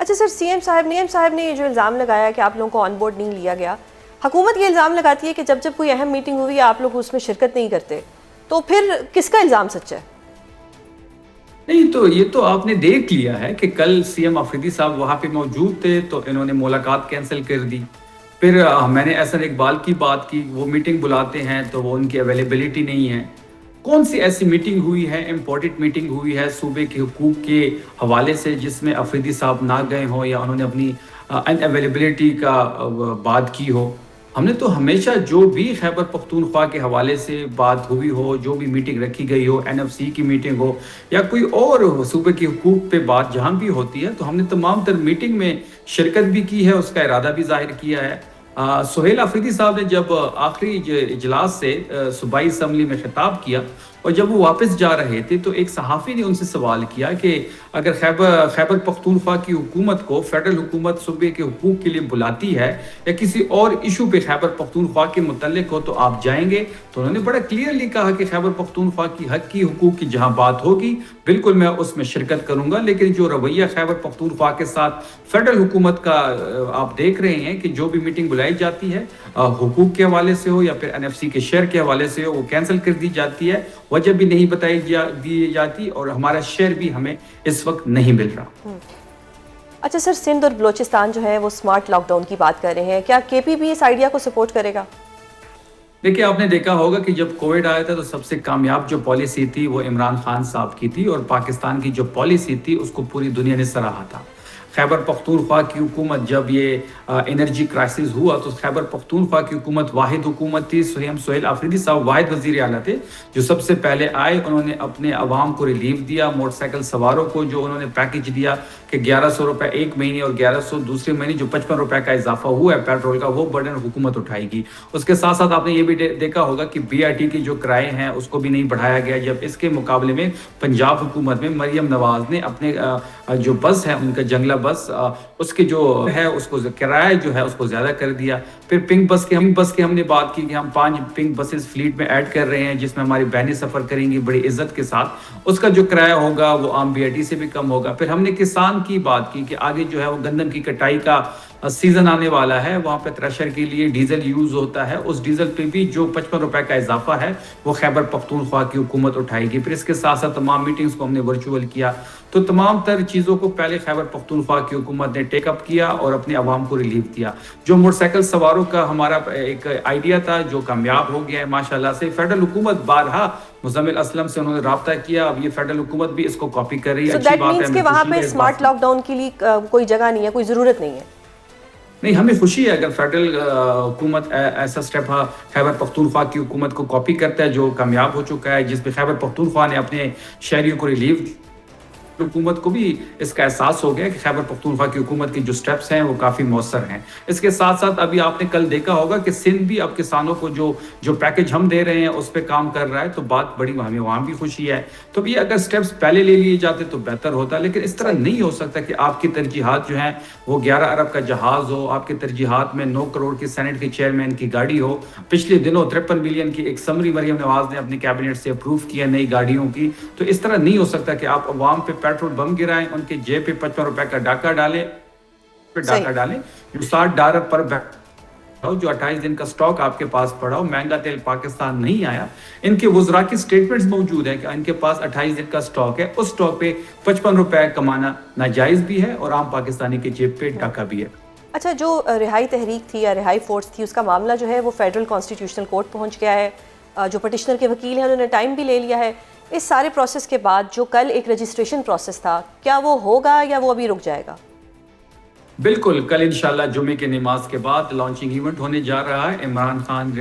اچھا سر، نیم صاحب نے یہ جو الزام لگایا کہ آپ لوگوں کو آن بورڈ نہیں لیا گیا، حکومت یہ الزام لگاتی ہے کہ جب کوئی اہم میٹنگ ہوئی آپ لوگ اس میں شرکت نہیں کرتے، تو پھر کس کا الزام سچا ہے؟ نہیں تو یہ تو آپ نے دیکھ لیا ہے کہ کل سی ایم آفریدی صاحب وہاں پہ موجود تھے تو انہوں نے ملاقات کینسل کر دی. پھر میں نے احسن اقبال کی بات کی، وہ میٹنگ بلاتے ہیں تو وہ ان کی اویلیبلٹی نہیں ہے. کون سی ایسی میٹنگ ہوئی ہے، امپورٹنٹ میٹنگ ہوئی ہے صوبے کے حقوق کے حوالے سے جس میں آفریدی صاحب نہ گئے ہوں یا انہوں نے اپنی ان اویلیبلٹی کا بات کی ہو؟ ہم نے تو ہمیشہ جو بھی خیبر پختونخوا کے حوالے سے بات ہوئی ہو، جو بھی میٹنگ رکھی گئی ہو، این ایف سی کی میٹنگ ہو یا کوئی اور صوبے کے حقوق پہ بات جہاں بھی ہوتی ہے، تو ہم نے تمام تر میٹنگ میں شرکت بھی کی ہے، اس کا ارادہ بھی ظاہر کیا ہے. سہیل آفریدی صاحب نے جب آخری اجلاس سے صوبائی اسمبلی میں خطاب کیا اور جب وہ واپس جا رہے تھے تو ایک صحافی نے ان سے سوال کیا کہ اگر خیبر پختونخوا کی حکومت کو فیڈرل حکومت صوبے کے حقوق کے لیے بلاتی ہے یا کسی اور ایشو پہ خیبر پختونخوا کے متعلق ہو تو آپ جائیں گے؟ تو انہوں نے بڑا کلیئرلی کہا کہ خیبر پختونخوا کی حق کی حقوق کی جہاں بات ہوگی بالکل میں اس میں شرکت کروں گا. لیکن جو رویہ خیبر پختونخوا کے ساتھ فیڈرل حکومت کا آپ دیکھ رہے ہیں کہ جو بھی میٹنگ بلائی جاتی ہے حقوق کے حوالے سے ہو یا پھر این ایف سی کے شیئر کے حوالے سے ہو، وہ کینسل کر دی جاتی ہے، وجہ بھی نہیں بتائی دی جاتی اور ہمارا شیئر بھی ہمیں اس وقت نہیں مل رہا. اچھا سر، سندھ اور بلوچستان جو ہے وہ سمارٹ لاک ڈاؤن کی بات کر رہے ہیں، کیا کے پی بھی اس آئیڈیا کو سپورٹ کرے گا؟ دیکھیں، آپ نے دیکھا ہوگا کہ جب کووڈ آیا تھا تو سب سے کامیاب جو پالیسی تھی وہ عمران خان صاحب کی تھی اور پاکستان کی جو پالیسی تھی اس کو پوری دنیا نے سراہا تھا. خیبر پختونخوا کی حکومت جب یہ انرجی کرائسس ہوا تو خیبر پختونخوا کی حکومت واحد حکومت تھی. سہیل آفریدی صاحب واحد وزیر اعلیٰ تھے جو سب سے پہلے آئے. انہوں نے اپنے عوام کو ریلیف دیا، موٹر سائیکل سواروں کو جو انہوں نے پیکج دیا کہ 1100 روپے ایک مہینے اور 1100 دوسرے مہینے، جو 55 روپے کا اضافہ ہوا ہے پیٹرول کا، وہ برڈن حکومت اٹھائے گی. اس کے ساتھ ساتھ آپ نے یہ بھی دیکھا ہوگا کہ بی آئی ٹی کے جو کرائے ہیں اس کو بھی نہیں بڑھایا گیا، جب اس کے مقابلے میں پنجاب حکومت میں مریم نواز نے اپنے جو بس ہے ان کا جنگلہ بس، اس کے جو ہے اس کو کرایہ جو ہے اس کو زیادہ کر دیا. پھر پنک بس کی ہم نے بات کی کہ ہم 5 پنک بسز فلیٹ میں ایڈ کر رہے ہیں جس میں ہماری بہنیں سفر کریں گی بڑی عزت کے ساتھ. اس کا جو کرایہ ہوگا وہ عام بی آئی ٹی سے بھی کم ہوگا. پھر ہم نے کسان کی بات کی کہ آگے جو ہے وہ گندم کی کٹائی کا سیزن آنے والا ہے، وہاں پہ تھریشر کے لیے ڈیزل یوز ہوتا ہے، اس ڈیزل پہ بھی جو 55 روپے کا اضافہ ہے وہ خیبر پختونخوا کی حکومت اٹھائے گی. پھر اس کے ساتھ ساتھ تمام میٹنگز کو ہم نے ورچوئل کیا. تو تمام تر چیزوں کو پہلے خیبر پختونخوا کی حکومت نے ٹیک اپ کیا اور اپنے عوام کو ریلیف دیا. جو موٹر سائیکل سواروں کا ہمارا ایک آئیڈیا تھا جو کامیاب ہو گیا ہے ماشاءاللہ سے. فیڈرل حکومت بارہا مزمل اسلم سے انہوں نے رابطہ کیا، اب یہ فیڈرل حکومت بھی اس کو کاپی کر رہی ہے. اچھی بات ہے، کہ وہاں پہ اسمارٹ لاک ڈاؤن کے لیے کوئی جگہ نہیں ہے، کوئی ضرورت نہیں ہے. نہیں، ہمیں خوشی ہے اگر فیڈرل حکومت ایسا سٹیپ خیبر پختونخوا کی حکومت کو کاپی کرتا ہے جو کامیاب ہو چکا ہے، جس میں خیبر پختونخوا نے اپنے شہریوں کو ریلیف. حکومت کو بھی اس کا احساس ہو گیا کہ خیبر پختونخوا کی حکومت کے جو سٹیپس ہیں وہ کافی مؤثر ہیں. اس کے ساتھ ساتھ ابھی آپ نے کل دیکھا ہوگا کہ سندھ بھی اب کسانوں کو جو پیکج ہم دے رہے ہیں اس پہ کام کر رہا ہے، تو بات بڑی ہمیں وہاں بھی خوشی ہے. تو یہ اگر سٹیپس پہلے لے لیے جاتے تو بہتر ہوتا، لیکن اس طرح نہیں ہو سکتا کہ آپ کی ترجیحات جو ہیں وہ 11 ارب کا جہاز ہو، آپ کی ترجیحات میں 9 کروڑ کی سینٹ کے چیئرمین کی گاڑی ہو. پچھلے دنوں 53 بلین کی ایک سمری مریم نواز نے اپنی کیبنٹ سے اپروو کیا نئی گاڑیوں کی. تو اس طرح نہیں ہو سکتا کہ آپ عوام پہ پیٹرول بم گرائیں، ان کے جیب پہ 55 روپے کا ڈاکہ ڈالیں جو $60 پر بیگ، جو 28 دن کا سٹاک آپ کے پاس پڑا ہو. مہنگا تیل پاکستان نہیں آیا. ان کے وزراء کی سٹیٹمنٹس موجود ہیں کہ ان کے پاس 28 دن کا سٹاک ہے، اس سٹاک پہ 55 روپے کمانا ناجائز بھی ہے اور عام پاکستانی کے جیب پہ ڈاکہ بھی ہے. اچھا، جو رہائی تحریک تھی یا رہائی فورس تھی اس کا معاملہ جو ہے وہ فیڈرل کانسٹیٹیوشنل کورٹ پہنچ گیا ہے. جو پٹیشنر کے وکیل ہیں انہوں نے ٹائم بھی لے لیا ہے. اس سارے پروسیس کے بعد جو کل ایک رجسٹریشن پروسیس تھا، کیا وہ ہوگا یا وہ ابھی رک جائے گا؟ بالکل، کل انشاءاللہ جمعے کے نماز کے بعد لانچنگ ایونٹ ہونے جا رہا ہے. عمران خان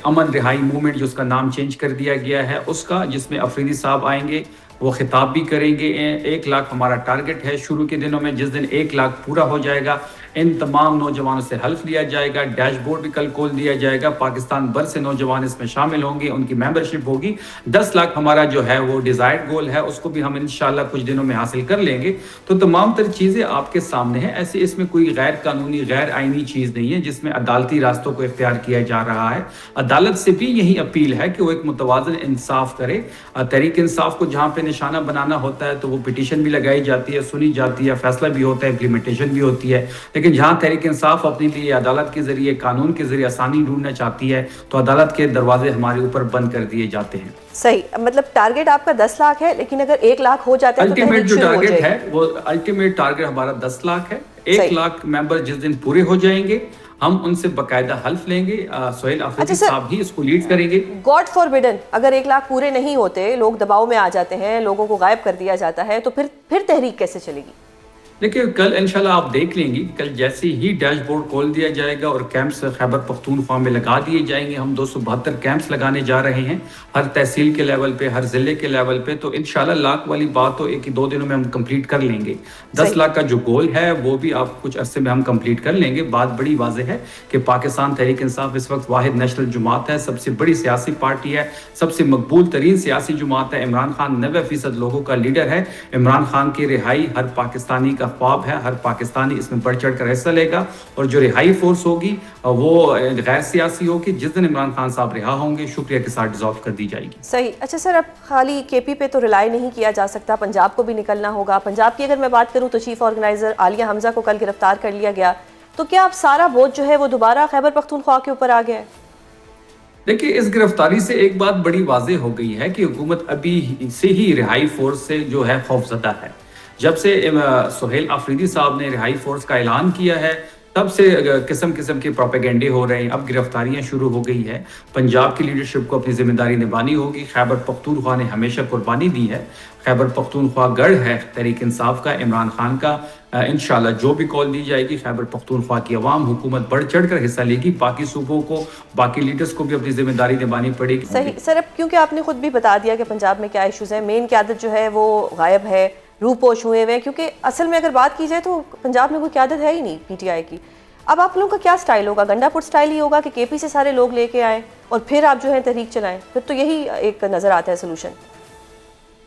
امن رہائی موومنٹ جو اس کا نام چینج کر دیا گیا ہے اس کا، جس میں آفریدی صاحب آئیں گے، وہ خطاب بھی کریں گے. 1 لاکھ ہمارا ٹارگٹ ہے شروع کے دنوں میں. جس دن 1 لاکھ پورا ہو جائے گا ان تمام نوجوانوں سے حلف لیا جائے گا. ڈیش بورڈ بھی کل کھول دیا جائے گا. پاکستان بھر سے نوجوان اس میں شامل ہوں گے, ان کی ممبرشپ ہوگی. 10 لاکھ ہمارا جو ہے وہ ڈیزائرڈ گول ہے, اس کو بھی ہم انشاءاللہ کچھ دنوں میں حاصل کر لیں گے. تو تمام تر چیزیں آپ کے سامنے ہیں. ایسے اس میں کوئی غیر قانونی غیر آئینی چیز نہیں ہے جس میں عدالتی راستوں کو اختیار کیا جا رہا ہے. عدالت سے بھی یہی اپیل ہے کہ وہ ایک متوازن انصاف کرے. تحریک انصاف کو جہاں پہ نشانہ بنانا ہوتا ہے تو وہ پٹیشن بھی لگائی جاتی ہے, سنی جاتی ہے, فیصلہ بھی ہوتا ہے, امپلیمنٹیشن بھی ہوتی ہے. لیکن جہاں تحریک انصاف اپنے لیے عدالت کے ذریعے قانون کے ذریعے آسانی ڈھونڈنا چاہتی ہے تو عدالت کے دروازے ہمارے اوپر بند کر دیے جاتے ہیں. صحیح, مطلب ٹارگٹ آپ کا 10 لاکھ ہے, لیکن اگر 1 لاکھ ہو جاتا ہے تو الٹیمیٹ جو شروع ہو ٹارگٹ جائے ہے وہ الٹیمیٹ ٹارگٹ ہمارا 10 لاکھ ہے. 1 صحیح. لاکھ ممبر جس دن پورے ہو جائیں گے ہم ان سے باقاعدہ حلف لیں گے. سہیل آفریدی سر، صاحب ہی اس کو لیڈ کریں گے. گاڈ فاربڈن اگر 1 لاکھ پورے نہیں ہوتے, لوگ دباؤ میں آ جاتے ہیں, لوگوں کو غائب کر دیا جاتا ہے, تو پھر تحریک کیسے چلے گی؟ دیکھیں کل انشاءاللہ آپ دیکھ لیں گی, کل جیسے ہی ڈیش بورڈ کھول دیا جائے گا اور کیمپس خیبر پختونخوا میں لگا دیے جائیں گے. ہم 272 کیمپس لگانے جا رہے ہیں ہر تحصیل کے لیول پہ, ہر ضلع کے لیول پہ. تو انشاءاللہ لاکھ والی بات تو 1-2 دنوں میں ہم کمپلیٹ کر لیں گے. 10 لاکھ کا جو گول ہے وہ بھی آپ کچھ عرصے میں ہم کمپلیٹ کر لیں گے. بات بڑی واضح ہے کہ پاکستان تحریک انصاف اس وقت واحد نیشنل جماعت ہے, سب سے بڑی سیاسی پارٹی ہے, سب سے مقبول ترین سیاسی جماعت ہے. عمران خان 90% لوگوں کا لیڈر ہے. عمران خان کی رہائی ہر پاکستانی کا خواب ہے. ہر پاکستانی اس میں بڑھ چڑھ کر حصہ لے گا, اور جو رہائی فورس ہوگی وہ غیر سیاسی ہوگی. جس دن عمران خان صاحب رہا ہوں گے شکریہ کے ساتھ ڈیزالو کر دی جائے گی. صحیح. اچھا سر, اب خالی کے پی پہ تو ریلائی نہیں کیا جا سکتا, پنجاب کو بھی نکلنا ہوگا. پنجاب کی اگر میں بات کروں تو چیف آرگنائزر عالیہ حمزہ کو کل گرفتار کر لیا گیا, تو کیا اب سارا بوجھ جو ہے وہ دوبارہ خیبر پختونخوا کے اوپر آ گیا ہے؟ دیکھیے اس گرفتاری سے ایک بات بڑی واضح ہو گئی ہے کہ حکومت ابھی سے ہی رہائی فورس سے جو ہے خوفزدہ ہے. جب سے سہیل آفریدی صاحب نے رہائی فورس کا اعلان کیا ہے تب سے قسم کے پروپیگنڈے ہو رہے ہیں. اب گرفتاریاں شروع ہو گئی ہے. پنجاب کی لیڈرشپ کو اپنی ذمہ داری نبھانی ہوگی. خیبر پختونخوا نے ہمیشہ قربانی دی ہے. خیبر پختونخوا گڑھ ہے تحریک انصاف کا, عمران خان کا. انشاءاللہ جو بھی کال دی جائے گی خیبر پختونخوا کی عوام حکومت بڑھ چڑھ کر حصہ لے گی. باقی صوبوں کو, باقی لیڈرز کو بھی اپنی ذمہ داری نبھانی پڑے گی. صحیح سر, اب کیونکہ آپ نے خود بھی بتا دیا کہ پنجاب میں کیا ایشوز ہیں, مین قیادت جو ہے وہ غائب ہے, روپوش ہوئے ہوئے, کیونکہ اصل میں اگر بات کی جائے تو پنجاب میں کوئی قیادت ہے ہی نہیں پی ٹی آئی کی. اب آپ لوگوں کا کیا سٹائل ہوگا؟ گنڈا پٹ سٹائل ہی ہوگا کہ کے پی سے سارے لوگ لے کے آئیں اور پھر آپ جو ہے تحریک چلائیں؟ پھر تو یہی ایک نظر آتا ہے سلوشن.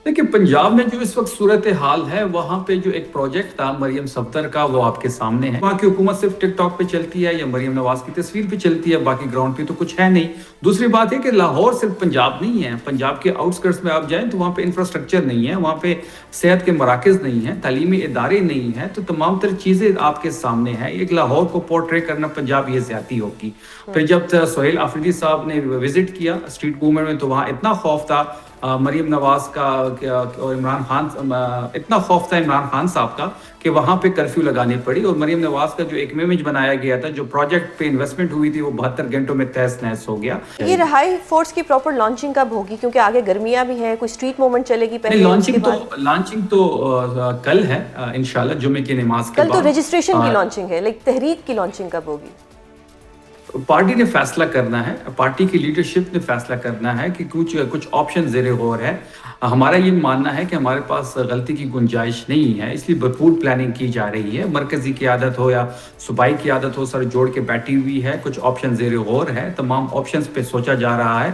دیکھیں پنجاب میں جو اس وقت صورتحال ہے وہاں پہ جو ایک پروجیکٹ تھا مریم صفدر کا وہ آپ کے سامنے ہے. وہاں کی حکومت صرف ٹک ٹاک پہ چلتی ہے یا مریم نواز کی تصویر پہ چلتی ہے, باقی گراؤنڈ پہ تو کچھ ہے نہیں. دوسری بات ہے کہ لاہور صرف پنجاب نہیں ہے. پنجاب کے آؤٹ اسکرٹس میں آپ جائیں تو وہاں پہ انفراسٹرکچر نہیں ہے, وہاں پہ صحت کے مراکز نہیں ہیں, تعلیمی ادارے نہیں ہیں. تو تمام تر چیزیں آپ کے سامنے ہیں. ایک لاہور کو پورٹری کرنا پنجاب یہ زیادتی ہوگی. پھر جب سہیل آفریدی صاحب نے وزٹ کیا اسٹریٹ موومنٹ میں تو وہاں اتنا خوف تھا مریم نواز کا اور عمران خان, اتنا خوف تھا عمران خان صاحب کا کہ وہاں پہ کرفیو لگانی پڑی. اور مریم نواز کا جو ایک امیج بنایا گیا تھا, جو پروجیکٹ پہ انویسٹمنٹ ہوئی تھی, وہ 72 گھنٹوں میں تہس نہس ہو گیا. یہ رہائی فورس کی پراپر لانچنگ کب ہوگی؟ کیونکہ آگے گرمیاں بھی ہیں, کوئی اسٹریٹ موومنٹ چلے گی پہلے؟ لانچنگ تو کل ہے انشاءاللہ جمعے کی نماز کے بعد. کل تو رجسٹریشن کی لانچنگ ہے, لیکن تحریک کی لانچنگ کب ہوگی؟ پارٹی نے فیصلہ کرنا ہے, پارٹی کی لیڈرشپ نے فیصلہ کرنا ہے کہ کچھ آپشن زیر غور ہے. ہمارا یہ ماننا ہے کہ ہمارے پاس غلطی کی گنجائش نہیں ہے, اس لیے بھرپور پلاننگ کی جا رہی ہے. مرکزی قیادت ہو یا صوبائی قیادت ہو, سر جوڑ کے بیٹھی ہوئی ہے. کچھ آپشن زیر غور ہے, تمام آپشنز پہ سوچا جا رہا ہے.